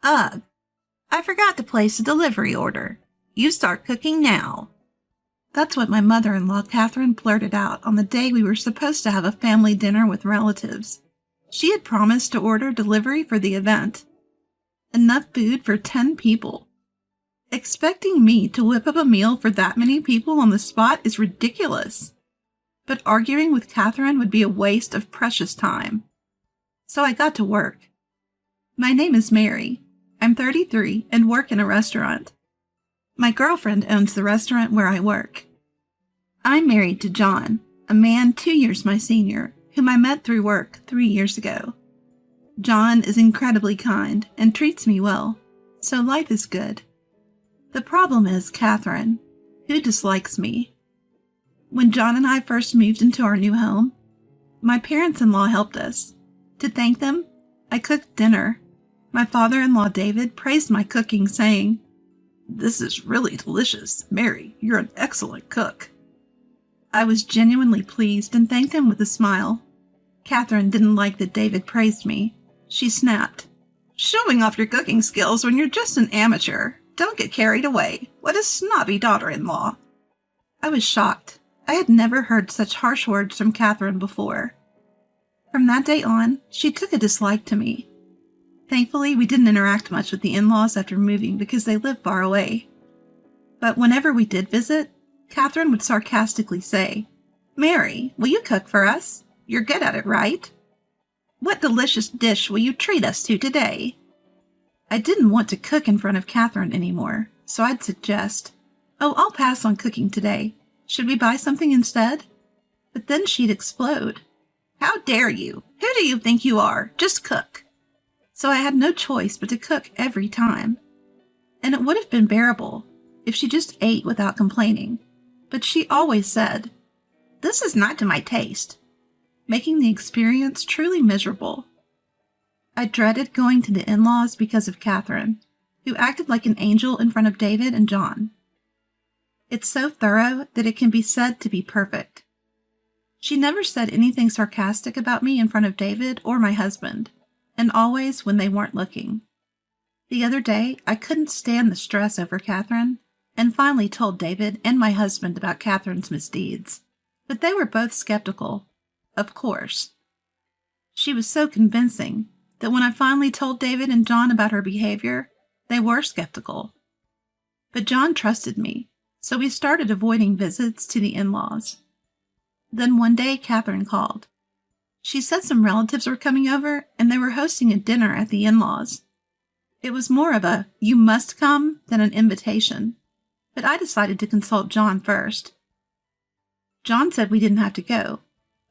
Ugh, I forgot to place a delivery order. You start cooking now. That's what my mother-in-law, Catherine, blurted out on the day we were supposed to have a family dinner with relatives. She had promised to order delivery for the event. Enough food for 10 people. Expecting me to whip up a meal for that many people on the spot is ridiculous. But arguing with Catherine would be a waste of precious time. So I got to work. My name is Mary. I'm 33 and work in a restaurant. My girlfriend owns the restaurant where I work. I'm married to John, a man 2 years my senior, whom I met through work 3 years ago. John is incredibly kind and treats me well, so life is good. The problem is Catherine, who dislikes me. When John and I first moved into our new home, my parents-in-law helped us. To thank them, I cooked dinner. My father-in-law David praised my cooking, saying, "This is really delicious. Mary, you're an excellent cook." I was genuinely pleased and thanked him with a smile. Catherine didn't like that David praised me. She snapped, "Showing off your cooking skills when you're just an amateur. Don't get carried away. What a snobby daughter-in-law." I was shocked. I had never heard such harsh words from Catherine before. From that day on, she took a dislike to me. Thankfully, we didn't interact much with the in-laws after moving because they live far away. But whenever we did visit, Catherine would sarcastically say, "Mary, will you cook for us? You're good at it, right? What delicious dish will you treat us to today?" I didn't want to cook in front of Catherine anymore, so I'd suggest, "Oh, I'll pass on cooking today. Should we buy something instead?" But then she'd explode. "How dare you? Who do you think you are? Just cook." So I had no choice but to cook every time. And it would have been bearable if she just ate without complaining. But she always said, "This is not to my taste," making the experience truly miserable. I dreaded going to the in-laws because of Catherine, who acted like an angel in front of David and John. It's so thorough that it can be said to be perfect. She never said anything sarcastic about me in front of David or my husband, and always when they weren't looking. The other day, I couldn't stand the stress over Catherine, and finally told David and my husband about Catherine's misdeeds. But they were both skeptical, of course. She was so convincing that when I finally told David and John about her behavior, they were skeptical. But John trusted me, so we started avoiding visits to the in-laws. Then one day, Catherine called. She said some relatives were coming over and they were hosting a dinner at the in-laws. It was more of a "you must come" than an invitation, but I decided to consult John first. John said we didn't have to go,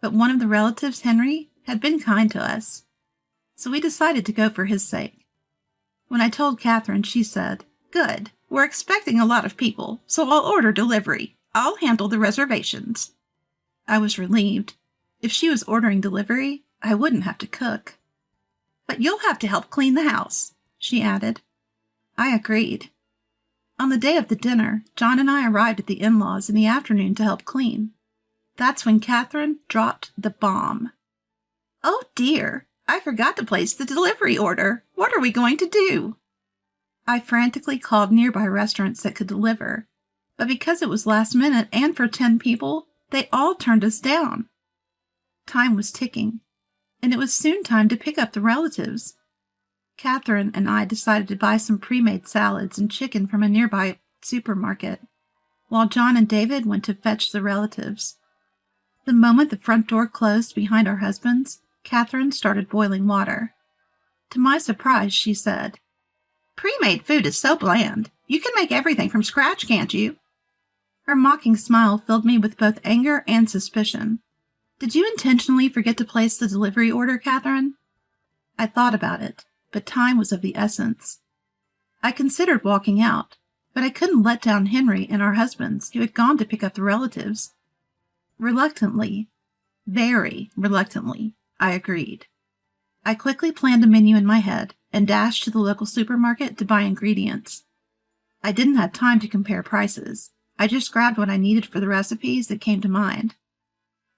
but one of the relatives, Henry, had been kind to us, so we decided to go for his sake. When I told Catherine, she said, "Good, we're expecting a lot of people, so I'll order delivery. I'll handle the reservations." I was relieved. If she was ordering delivery, I wouldn't have to cook. "But you'll have to help clean the house," she added. I agreed. On the day of the dinner, John and I arrived at the in-laws in the afternoon to help clean. That's when Catherine dropped the bomb. "Oh dear, I forgot to place the delivery order. What are we going to do?" I frantically called nearby restaurants that could deliver, but because it was last minute and for 10 people, they all turned us down. Time was ticking, and it was soon time to pick up the relatives. Catherine and I decided to buy some pre-made salads and chicken from a nearby supermarket, while John and David went to fetch the relatives. The moment the front door closed behind our husbands, Catherine started boiling water. To my surprise, she said, "Pre-made food is so bland. You can make everything from scratch, can't you?" Her mocking smile filled me with both anger and suspicion. "Did you intentionally forget to place the delivery order, Catherine?" I thought about it, but time was of the essence. I considered walking out, but I couldn't let down Henry and our husbands, who had gone to pick up the relatives. Reluctantly, very reluctantly, I agreed. I quickly planned a menu in my head and dashed to the local supermarket to buy ingredients. I didn't have time to compare prices. I just grabbed what I needed for the recipes that came to mind.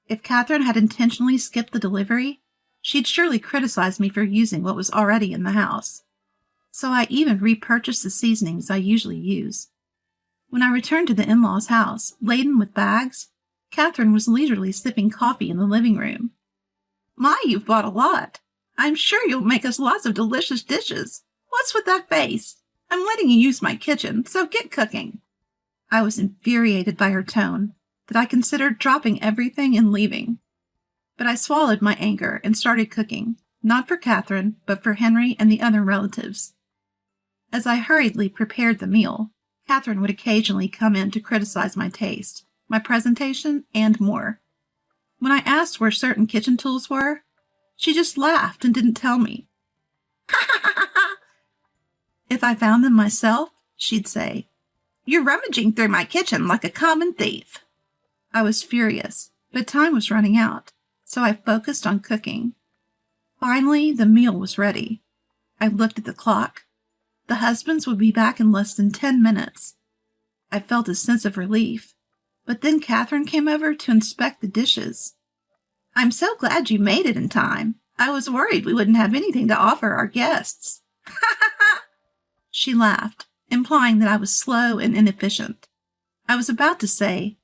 If Catherine had intentionally skipped the delivery, she'd surely criticize me for using what was already in the house. so I even repurchased the seasonings I usually use. When I returned to the in-laws' house, laden with bags, Catherine was leisurely sipping coffee in the living room. "My, you've bought a lot. I'm sure you'll make us lots of delicious dishes. What's with that face? I'm letting you use my kitchen, so get cooking." I was infuriated by her tone that I considered dropping everything and leaving. But I swallowed my anger and started cooking, not for Catherine, but for Henry and the other relatives. As I hurriedly prepared the meal, Catherine would occasionally come in to criticize my taste, my presentation, and more. When I asked where certain kitchen tools were, she just laughed and didn't tell me. If I found them myself, she'd say, "You're rummaging through my kitchen like a common thief." I was furious, but time was running out, so I focused on cooking. Finally, the meal was ready. I looked at the clock. The husbands would be back in less than 10 minutes. I felt a sense of relief, but then Catherine came over to inspect the dishes. "I'm so glad you made it in time. I was worried we wouldn't have anything to offer our guests." She laughed, implying that I was slow and inefficient. I was about to say,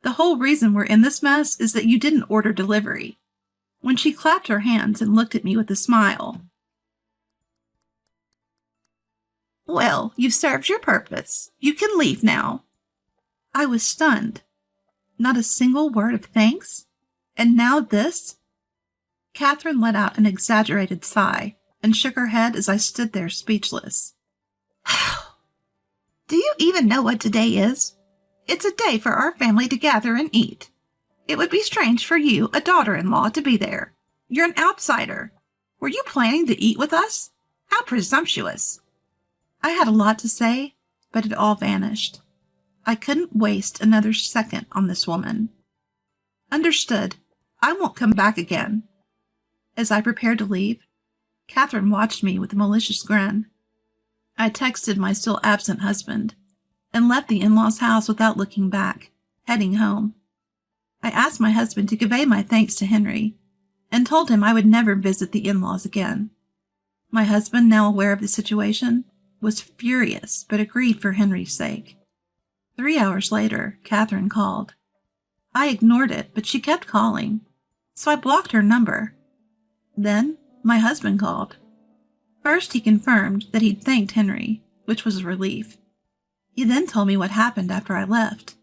"The whole reason we're in this mess is that you didn't order delivery," when she clapped her hands and looked at me with a smile. "Well, you've served your purpose. You can leave now." I was stunned. Not a single word of thanks? And now this? Catherine let out an exaggerated sigh and shook her head as I stood there speechless. "Do you even know what today is? It's a day for our family to gather and eat. It would be strange for you, a daughter-in-law, to be there. You're an outsider. Were you planning to eat with us? How presumptuous." I had a lot to say, but it all vanished. I couldn't waste another second on this woman. "Understood. I won't come back again." As I prepared to leave, Catherine watched me with a malicious grin. I texted my still absent husband and left the in-laws' house without looking back, heading home. I asked my husband to convey my thanks to Henry and told him I would never visit the in-laws again. My husband, now aware of the situation, was furious but agreed for Henry's sake. 3 hours later, Catherine called. I ignored it, but she kept calling, so I blocked her number. Then my husband called. First, he confirmed that he'd thanked Henry, which was a relief. He then told me what happened after I left.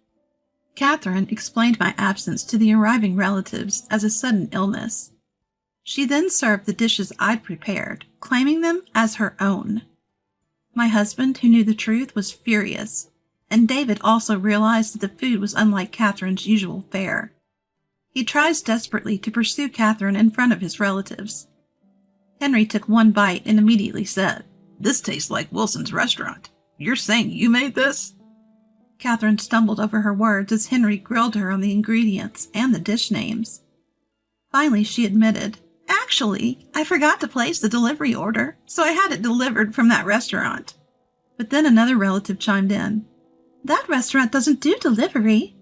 Catherine explained my absence to the arriving relatives as a sudden illness. She then served the dishes I'd prepared, claiming them as her own. My husband, who knew the truth, was furious, and David also realized that the food was unlike Catherine's usual fare. He tries desperately to pursue Catherine in front of his relatives. Henry took one bite and immediately said, "This tastes like Wilson's restaurant. You're saying you made this?" Catherine stumbled over her words as Henry grilled her on the ingredients and the dish names. Finally, she admitted, "Actually, I forgot to place the delivery order, so I had it delivered from that restaurant." But then another relative chimed in, "That restaurant doesn't do delivery."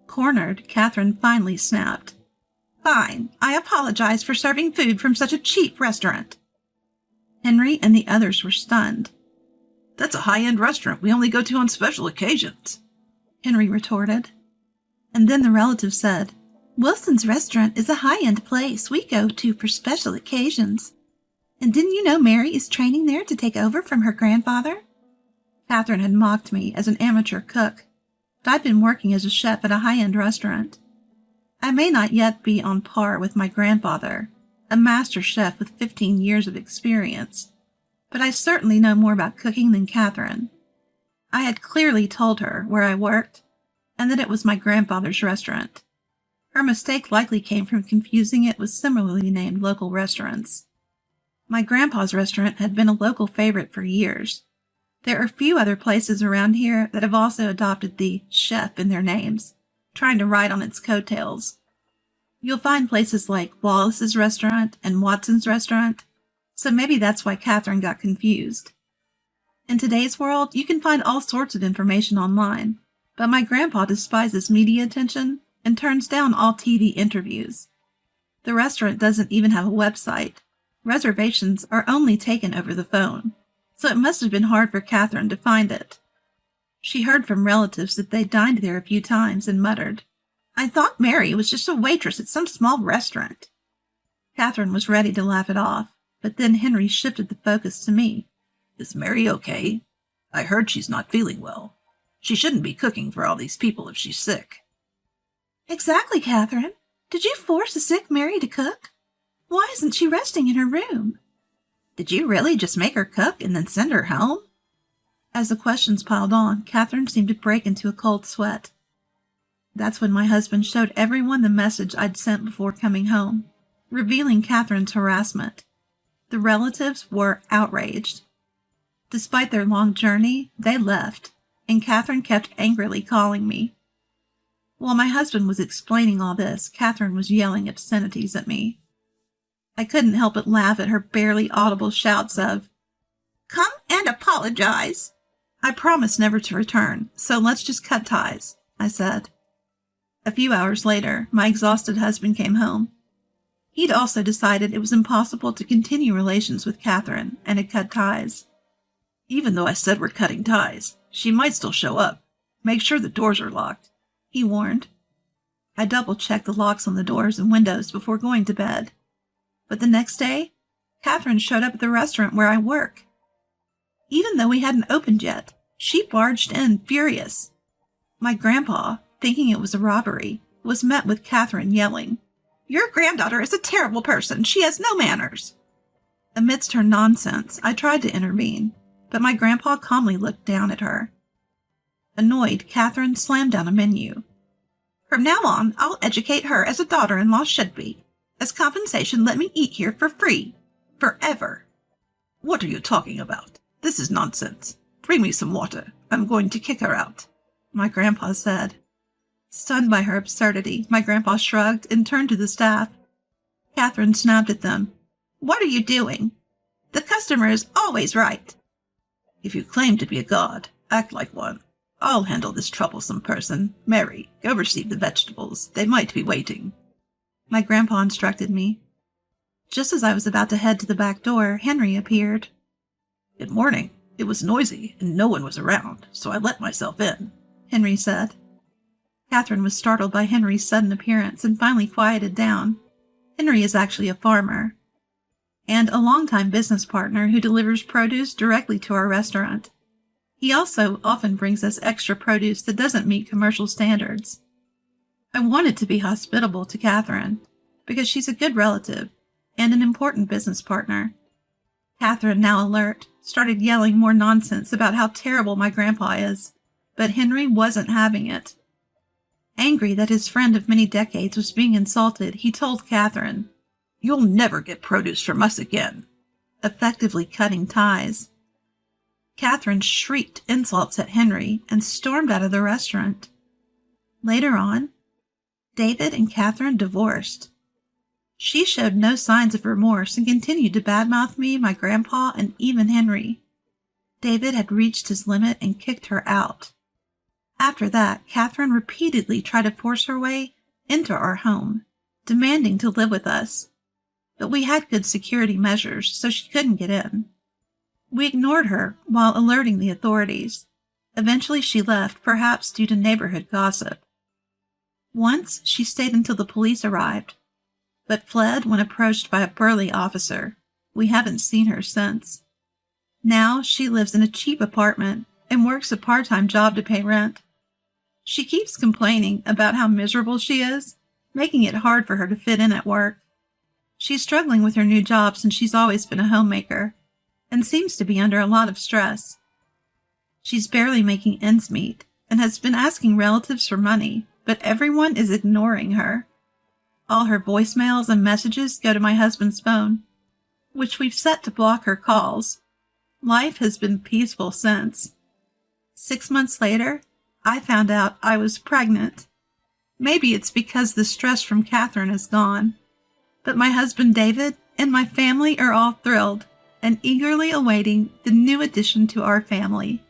Cornered, Catherine finally snapped, "Fine, I apologize for serving food from such a cheap restaurant." Henry and the others were stunned. "That's a high-end restaurant we only go to on special occasions," Henry retorted. And then the relative said, "Wilson's restaurant is a high-end place we go to for special occasions. And didn't you know Mary is training there to take over from her grandfather?" Catherine had mocked me as an amateur cook, but I'd been working as a chef at a high-end restaurant. I may not yet be on par with my grandfather, a master chef with 15 years of experience, but I certainly know more about cooking than Catherine. I had clearly told her where I worked and that it was my grandfather's restaurant. Her mistake likely came from confusing it with similarly named local restaurants. My grandpa's restaurant had been a local favorite for years. There are few other places around here that have also adopted the chef in their names, trying to ride on its coattails. You'll find places like Wallace's restaurant and Watson's restaurant, so maybe that's why Catherine got confused. In today's world, you can find all sorts of information online, but my grandpa despises media attention and turns down all TV interviews. The restaurant doesn't even have a website. Reservations are only taken over the phone. so it must have been hard for Catherine to find it. She heard from relatives that they dined there a few times and muttered, "I thought Mary was just a waitress at some small restaurant." Catherine was ready to laugh it off, but then Henry shifted the focus to me. "Is Mary okay? I heard she's not feeling well. She shouldn't be cooking for all these people if she's sick." "Exactly, Catherine. Did you force a sick Mary to cook? Why isn't she resting in her room? Did you really just make her cook and then send her home?" As the questions piled on, Catherine seemed to break into a cold sweat. That's when my husband showed everyone the message I'd sent before coming home, revealing Catherine's harassment. The relatives were outraged. Despite their long journey, they left, and Catherine kept angrily calling me. While my husband was explaining all this, Catherine was yelling obscenities at me. I couldn't help but laugh at her barely audible shouts of, "Come and apologize." "I promised never to return, so let's just cut ties," I said. A few hours later, my exhausted husband came home. He'd also decided it was impossible to continue relations with Catherine and had cut ties. "Even though I said we're cutting ties, she might still show up. Make sure the doors are locked," he warned. I double-checked the locks on the doors and windows before going to bed. But the next day, Catherine showed up at the restaurant where I work. Even though we hadn't opened yet, she barged in furious. My grandpa, thinking it was a robbery, was met with Catherine yelling, "Your granddaughter is a terrible person. She has no manners." Amidst her nonsense, I tried to intervene, but my grandpa calmly looked down at her. Annoyed, Catherine slammed down a menu. "From now on, I'll educate her as a daughter-in-law should be. As compensation, let me eat here for free. Forever." "What are you talking about? This is nonsense. Bring me some water. I'm going to kick her out," my grandpa said. Stunned by her absurdity, my grandpa shrugged and turned to the staff. Catherine snapped at them. "What are you doing? The customer is always right." "If you claim to be a god, act like one. I'll handle this troublesome person. Mary, go receive the vegetables. They might be waiting," my grandpa instructed me. Just as I was about to head to the back door, Henry appeared. "Good morning. It was noisy, and no one was around, so I let myself in," Henry said. Catherine was startled by Henry's sudden appearance and finally quieted down. Henry is actually a farmer and a longtime business partner who delivers produce directly to our restaurant. He also often brings us extra produce that doesn't meet commercial standards. I wanted to be hospitable to Catherine because she's a good relative and an important business partner. Catherine, now alert, started yelling more nonsense about how terrible my grandpa is, but Henry wasn't having it. Angry that his friend of many decades was being insulted, he told Catherine, "You'll never get produce from us again," effectively cutting ties. Catherine shrieked insults at Henry and stormed out of the restaurant. Later on, David and Catherine divorced. She showed no signs of remorse and continued to badmouth me, my grandpa, and even Henry. David had reached his limit and kicked her out. After that, Catherine repeatedly tried to force her way into our home, demanding to live with us. But we had good security measures, so she couldn't get in. We ignored her while alerting the authorities. Eventually she left, perhaps due to neighborhood gossip. Once she stayed until the police arrived, but fled when approached by a burly officer. We haven't seen her since. Now she lives in a cheap apartment and works a part-time job to pay rent. She keeps complaining about how miserable she is, making it hard for her to fit in at work. She's struggling with her new job since she's always been a homemaker, and seems to be under a lot of stress. She's barely making ends meet, and has been asking relatives for money, but everyone is ignoring her. All her voicemails and messages go to my husband's phone, which we've set to block her calls. Life has been peaceful since. 6 months later, I found out I was pregnant. Maybe it's because the stress from Catherine is gone. But my husband David and my family are all thrilled and eagerly awaiting the new addition to our family.